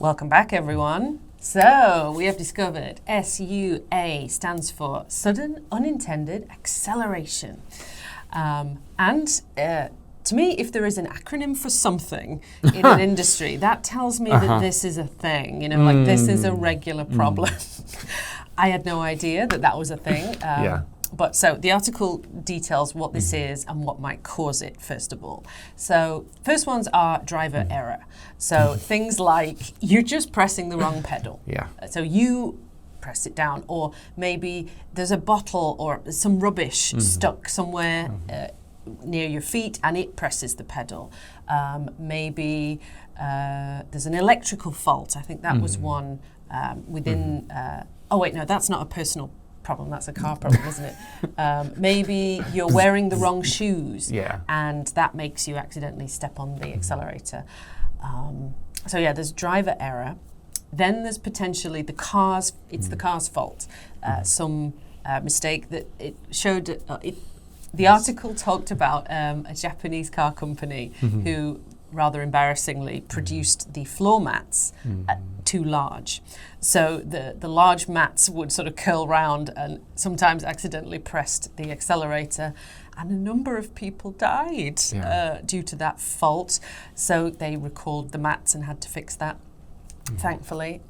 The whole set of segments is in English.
Welcome back, everyone. So, we have discovered SUA stands for Sudden Unintended Acceleration. To me, if there is an acronym for something in an industry, that tells me that this is a thing, like this is a regular problem. I had no idea that that was a thing. But so the article details what this is and what might cause it, first of all. So first ones are driver error. So things like you're just pressing the wrong pedal. So you press it down, or maybe there's a bottle or some rubbish stuck somewhere near your feet and it presses the pedal. Maybe there's an electrical fault. I think that was one within, oh wait, no, that's not a personal problem, that's a car problem, isn't it? Maybe you're wearing the wrong shoes and that makes you accidentally step on the accelerator. So yeah, there's driver error. Then there's potentially the car's fault. Some mistake that it showed, the article talked about a Japanese car company who rather embarrassingly produced the floor mats too large. So the large mats would sort of curl round and sometimes accidentally pressed the accelerator, and a number of people died due to that fault. So they recalled the mats and had to fix that, thankfully.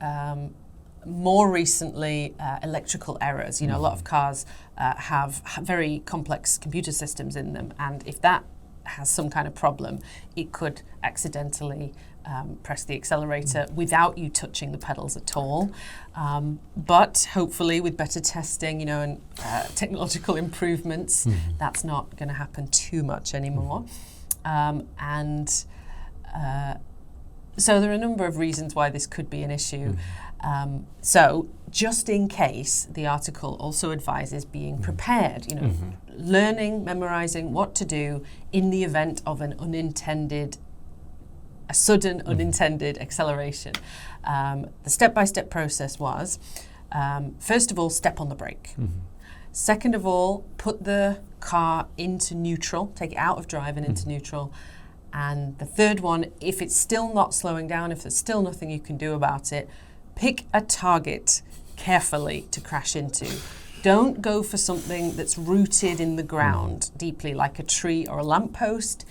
More recently, electrical errors. A lot of cars have very complex computer systems in them, and if that has some kind of problem, it could accidentally press the accelerator without you touching the pedals at all. But hopefully with better testing, and technological improvements, that's not going to happen too much anymore. So there are a number of reasons why this could be an issue. So just in case, the article also advises being prepared, learning, memorizing what to do in the event of a sudden unintended acceleration. The step-by-step process was, first of all, step on the brake. Second of all, put the car into neutral, take it out of drive and into neutral. And the third one, if it's still not slowing down, if there's still nothing you can do about it, pick a target carefully to crash into. Don't go for something that's rooted in the ground deeply, like a tree or a lamppost.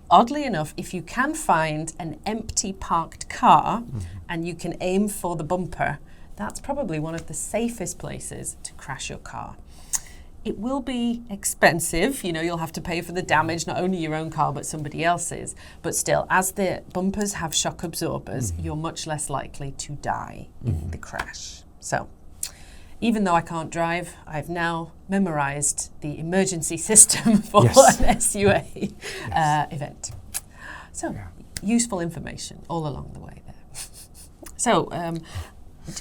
Oddly enough, if you can find an empty parked car and you can aim for the bumper, that's probably one of the safest places to crash your car. It will be expensive, you'll have to pay for the damage, not only your own car, but somebody else's. But still, as the bumpers have shock absorbers, you're much less likely to die in the crash. So, even though I can't drive, I've now memorized the emergency system for an SUA event. So, useful information all along the way there. So,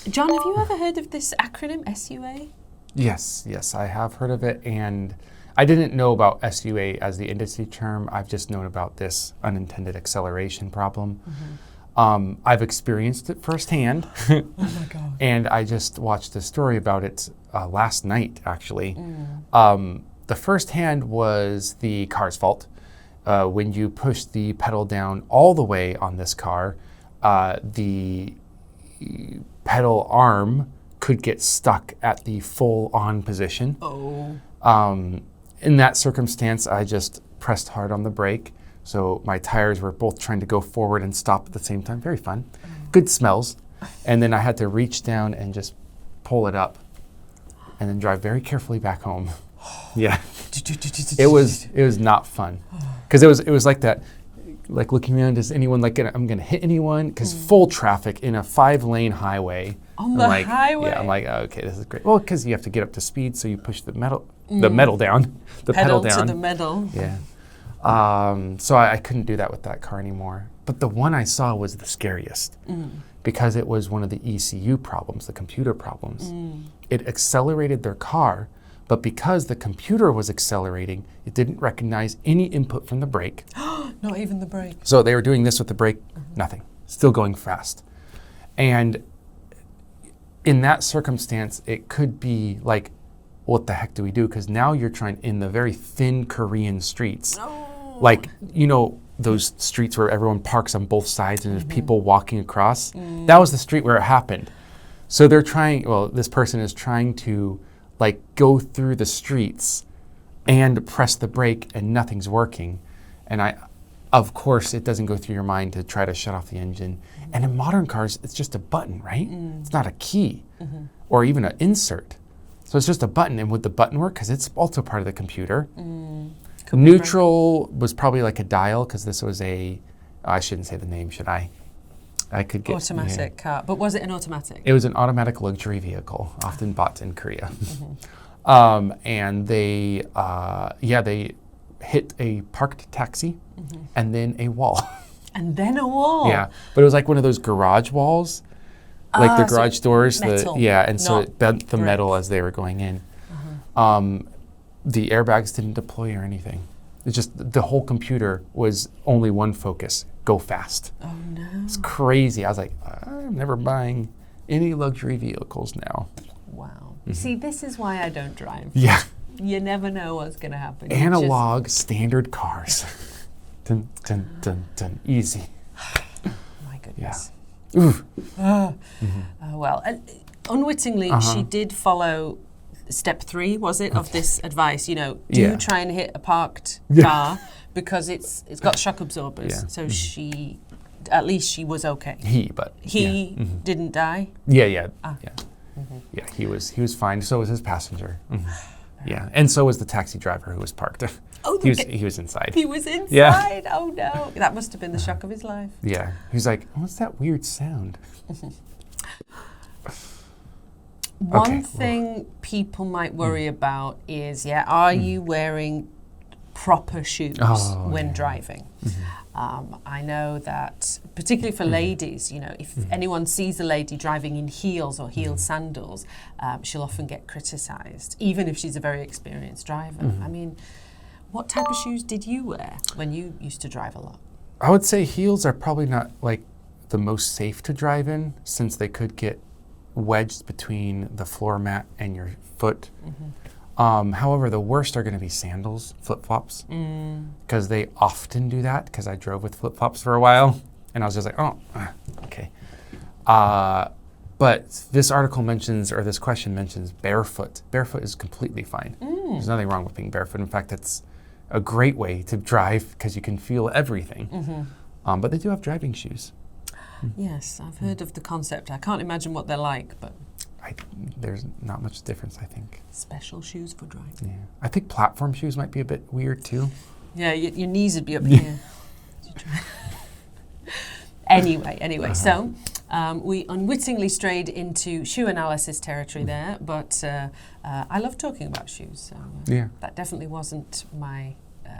John, have you ever heard of this acronym, SUA? Yes, I have heard of it, and I didn't know about SUA as the industry term. I've just known about this unintended acceleration problem. I've experienced it firsthand. Oh my God. And I just watched a story about it last night, actually. The first hand was the car's fault. When you push the pedal down all the way on this car, the pedal arm could get stuck at the full on position. In that circumstance, I just pressed hard on the brake. So my tires were both trying to go forward and stop at the same time. Very fun. Good smells. And then I had to reach down and just pull it up and then drive very carefully back home. It was not fun. Because it was like that, like looking around, is anyone I'm gonna hit anyone? Because full traffic in a 5-lane highway. On the highway? Yeah, I'm like, oh, okay, this is great. Well, because you have to get up to speed, so you push the pedal down, the pedal down. To the metal. Yeah. So I couldn't do that with that car anymore. But the one I saw was the scariest because it was one of the ECU problems, the computer problems. It accelerated their car, but because the computer was accelerating, it didn't recognize any input from the brake. Not even the brake. So they were doing this with the brake, nothing, still going fast. And in that circumstance, it could be like, what the heck do we do? Because now you're trying in the very thin Korean streets. Like, those streets where everyone parks on both sides and there's people walking across. That was the street where it happened. So this person is trying to like go through the streets and press the brake and nothing's working. And of course, it doesn't go through your mind to try to shut off the engine. And in modern cars, it's just a button, right? It's not a key or even an insert. So it's just a button. And would the button work? Because it's also part of the computer. Neutral was probably like a dial, because this was I shouldn't say the name, should I? I could get automatic car. But was it an automatic? It was an automatic luxury vehicle, often bought in Korea. And they hit a parked taxi and then a wall. And then a wall? Yeah, but it was like one of those garage walls, like the garage doors. Metal, and so it bent the metal as they were going in. The airbags didn't deploy or anything. It's just the whole computer was only one focus: go fast. Oh no! It's crazy. I was like, I'm never buying any luxury vehicles now. Wow. See, this is why I don't drive. Yeah. You never know what's going to happen. Analog standard cars. Dun, dun, dun, dun. Easy. My goodness. Yeah. Well, unwittingly, she did follow step 3, was it, of this advice? Do try and hit a parked car because it's got shock absorbers. Yeah. So at least she was okay. He didn't die? Yeah. He was fine. So was his passenger. Yeah, and so was the taxi driver who was parked. He was inside. He was inside? Yeah. Oh no. That must have been the shock of his life. Yeah. He was like, what's that weird sound? One thing people might worry about is, are you wearing proper shoes when driving? I know that, particularly for ladies, if anyone sees a lady driving in heels or heeled sandals, she'll often get criticized, even if she's a very experienced driver. I mean, what type of shoes did you wear when you used to drive a lot? I would say heels are probably not like the most safe to drive in, since they could get wedged between the floor mat and your foot. However, the worst are going to be sandals, flip-flops, because they often do that, because I drove with flip-flops for a while, and I was just like, okay. But this article mentions, or this question mentions, barefoot. Barefoot is completely fine. There's nothing wrong with being barefoot. In fact, it's a great way to drive because you can feel everything. But they do have driving shoes. Yes, I've heard of the concept. I can't imagine what they're like, but there's not much difference, I think. Special shoes for driving. Yeah, I think platform shoes might be a bit weird too. Yeah, your knees would be up here. Anyway, so we unwittingly strayed into shoe analysis territory there, but I love talking about shoes, so that definitely wasn't my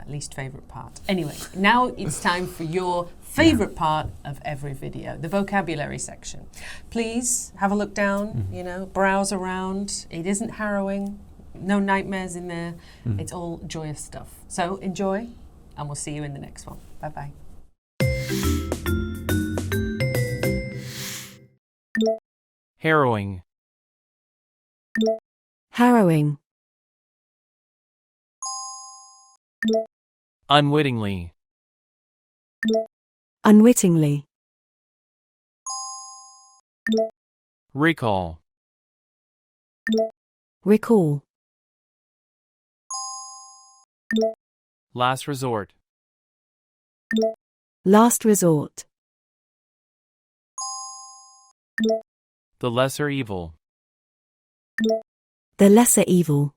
least favorite part. Anyway, now it's time for your favorite part of every video, the vocabulary section. Please have a look down, browse around. It isn't harrowing, no nightmares in there. It's all joyous stuff. So enjoy, and we'll see you in the next one. Bye-bye. Harrowing. Harrowing. Unwittingly. Unwittingly. Recall. Recall. Last resort. Last resort. The lesser evil. The lesser evil.